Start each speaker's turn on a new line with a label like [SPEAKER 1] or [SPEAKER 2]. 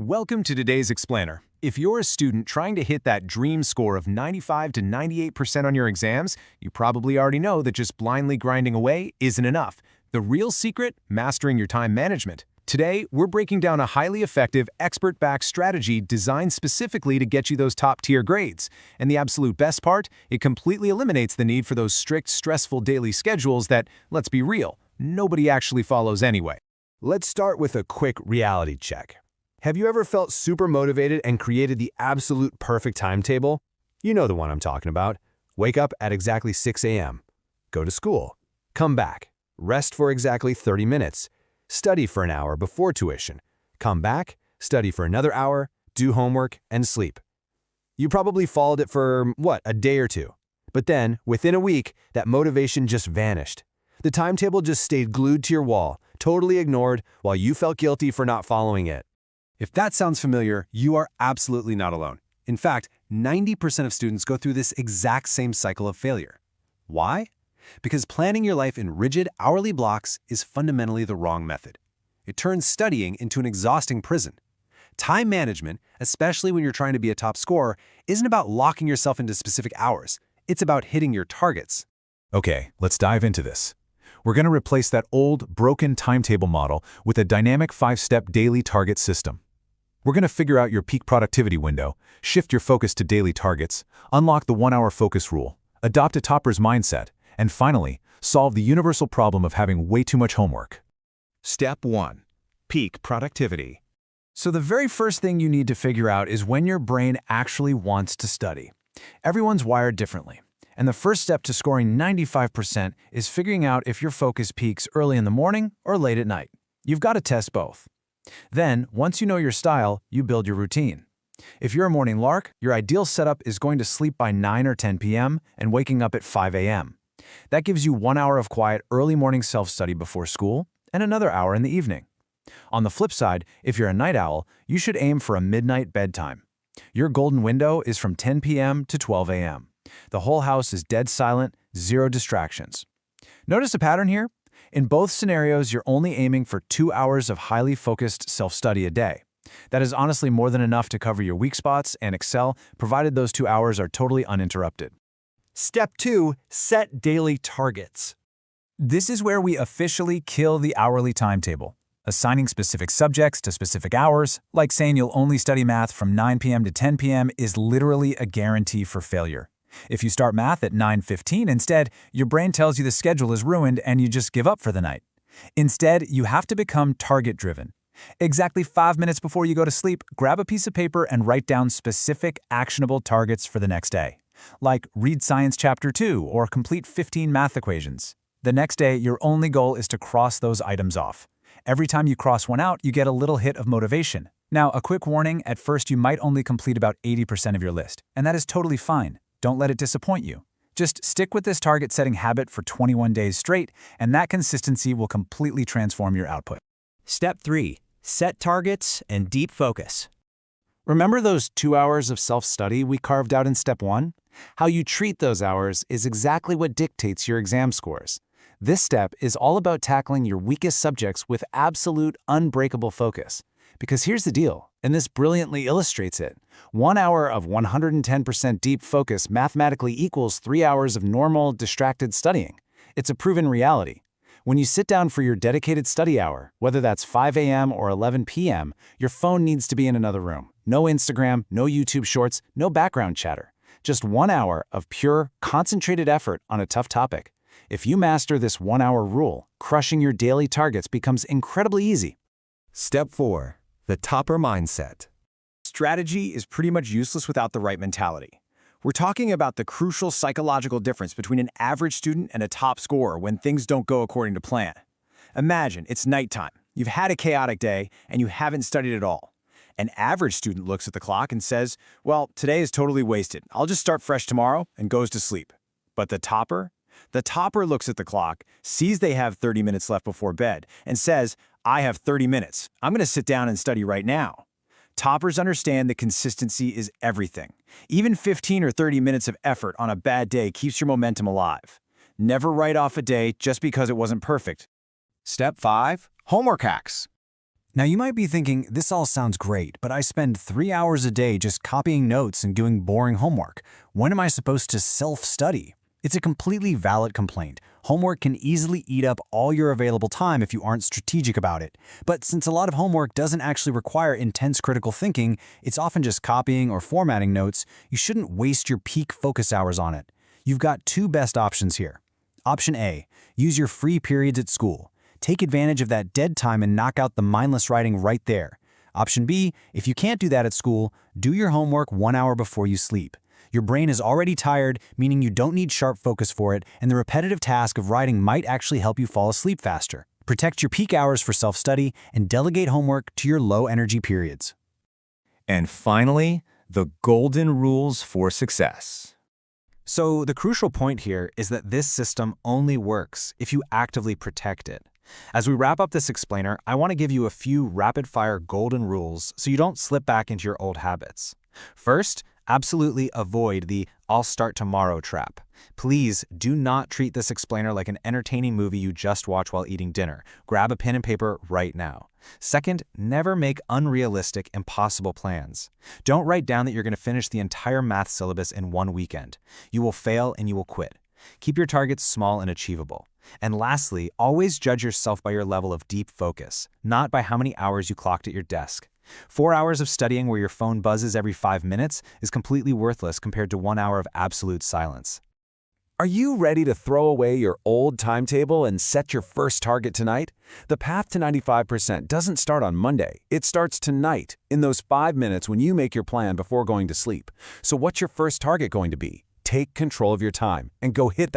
[SPEAKER 1] Welcome to today's Explainer. If you're a student trying to hit that dream score of 95 to 98% on your exams, you probably already know that just blindly grinding away isn't enough. The real secret? Mastering your time management. Today, we're breaking down a highly effective, expert-backed strategy designed specifically to get you those top-tier grades. And the absolute best part? It completely eliminates the need for those strict, stressful daily schedules that, let's be real, nobody actually follows anyway.
[SPEAKER 2] Let's start with a quick reality check. Have you ever felt super motivated and created the absolute perfect timetable? You know the one I'm talking about. Wake up at exactly 6 a.m. Go to school. Come back. Rest for exactly 30 minutes. Study for an hour before tuition. Come back, study for another hour, do homework, and sleep. You probably followed it for, a day or two. But then, within a week, that motivation just vanished. The timetable just stayed glued to your wall, totally ignored, while you felt guilty for not following it.
[SPEAKER 1] If that sounds familiar, you are absolutely not alone. In fact, 90% of students go through this exact same cycle of failure. Why? Because planning your life in rigid, hourly blocks is fundamentally the wrong method. It turns studying into an exhausting prison. Time management, especially when you're trying to be a top scorer, isn't about locking yourself into specific hours. It's about hitting your targets.
[SPEAKER 3] Okay, let's dive into this. We're going to replace that old, broken timetable model with a dynamic 5-step daily target system. We're going to figure out your peak productivity window, shift your focus to daily targets, unlock the 1-hour focus rule, adopt a topper's mindset, and finally, solve the universal problem of having way too much homework.
[SPEAKER 1] Step 1. Peak productivity. So the very first thing you need to figure out is when your brain actually wants to study. Everyone's wired differently, and the first step to scoring 95% is figuring out if your focus peaks early in the morning or late at night. You've got to test both. Then, once you know your style, you build your routine. If you're a morning lark, your ideal setup is going to sleep by 9 or 10 p.m. and waking up at 5 a.m. That gives you 1 hour of quiet early morning self-study before school and another hour in the evening. On the flip side, if you're a night owl, you should aim for a midnight bedtime. Your golden window is from 10 p.m. to 12 a.m. The whole house is dead silent, zero distractions. Notice a pattern here? In both scenarios, you're only aiming for 2 hours of highly focused self-study a day. That is honestly more than enough to cover your weak spots and excel, provided those 2 hours are totally uninterrupted.
[SPEAKER 4] Step 2. Set daily targets.
[SPEAKER 3] This is where we officially kill the hourly timetable. Assigning specific subjects to specific hours, like saying you'll only study math from 9 p.m. to 10 p.m., is literally a guarantee for failure. If you start math at 9:15 instead, your brain tells you the schedule is ruined and you just give up for the night. Instead, you have to become target-driven. Exactly 5 minutes before you go to sleep, grab a piece of paper and write down specific, actionable targets for the next day. Like read Science Chapter 2 or complete 15 math equations. The next day, your only goal is to cross those items off. Every time you cross one out, you get a little hit of motivation. Now, a quick warning, at first you might only complete about 80% of your list, and that is totally fine. Don't let it disappoint you. Just stick with this target-setting habit for 21 days straight, and that consistency will completely transform your output.
[SPEAKER 4] Step 3. Set targets and deep focus.
[SPEAKER 1] Remember those 2 hours of self-study we carved out in Step 1? How you treat those hours is exactly what dictates your exam scores. This step is all about tackling your weakest subjects with absolute, unbreakable focus. Because here's the deal, and this brilliantly illustrates it. 1 hour of 110% deep focus mathematically equals 3 hours of normal, distracted studying. It's a proven reality. When you sit down for your dedicated study hour, whether that's 5 a.m. or 11 p.m., your phone needs to be in another room. No Instagram, no YouTube Shorts, no background chatter. Just 1 hour of pure, concentrated effort on a tough topic. If you master this 1-hour rule, crushing your daily targets becomes incredibly easy.
[SPEAKER 2] Step 4. The topper mindset.
[SPEAKER 1] Strategy is pretty much useless without the right mentality. We're talking about the crucial psychological difference between an average student and a top scorer when things don't go according to plan. Imagine it's nighttime, you've had a chaotic day, and you haven't studied at all. An average student looks at the clock and says, well, today is totally wasted. I'll just start fresh tomorrow, and goes to sleep. But the topper? The topper looks at the clock, sees they have 30 minutes left before bed, and says, I have 30 minutes. I'm going to sit down and study right now. Toppers understand that consistency is everything. Even 15 or 30 minutes of effort on a bad day keeps your momentum alive. Never write off a day just because it wasn't perfect. Step 5. Homework hacks.
[SPEAKER 3] Now you might be thinking, this all sounds great, but I spend 3 hours a day just copying notes and doing boring homework. When am I supposed to self-study? It's a completely valid complaint. Homework can easily eat up all your available time if you aren't strategic about it. But since a lot of homework doesn't actually require intense critical thinking, it's often just copying or formatting notes, you shouldn't waste your peak focus hours on it. You've got two best options here. Option A, use your free periods at school. Take advantage of that dead time and knock out the mindless writing right there. Option B, if you can't do that at school, do your homework 1 hour before you sleep. Your brain is already tired, meaning you don't need sharp focus for it, and the repetitive task of writing might actually help you fall asleep faster. Protect your peak hours for self-study and delegate homework to your low-energy periods.
[SPEAKER 5] And finally, the golden rules for success.
[SPEAKER 3] So the crucial point here is that this system only works if you actively protect it. As we wrap up this explainer, I want to give you a few rapid-fire golden rules so you don't slip back into your old habits. First, absolutely avoid the "I'll start tomorrow" trap. Please do not treat this explainer like an entertaining movie you just watch while eating dinner. Grab a pen and paper right now. Second, never make unrealistic, impossible plans. Don't write down that you're going to finish the entire math syllabus in one weekend. You will fail and you will quit. Keep your targets small and achievable. And lastly, always judge yourself by your level of deep focus, not by how many hours you clocked at your desk. 4 hours of studying where your phone buzzes every 5 minutes is completely worthless compared to 1 hour of absolute silence.
[SPEAKER 2] Are you ready to throw away your old timetable and set your first target tonight? The path to 95% doesn't start on Monday. It starts tonight, in those 5 minutes when you make your plan before going to sleep. So what's your first target going to be? Take control of your time and go hit that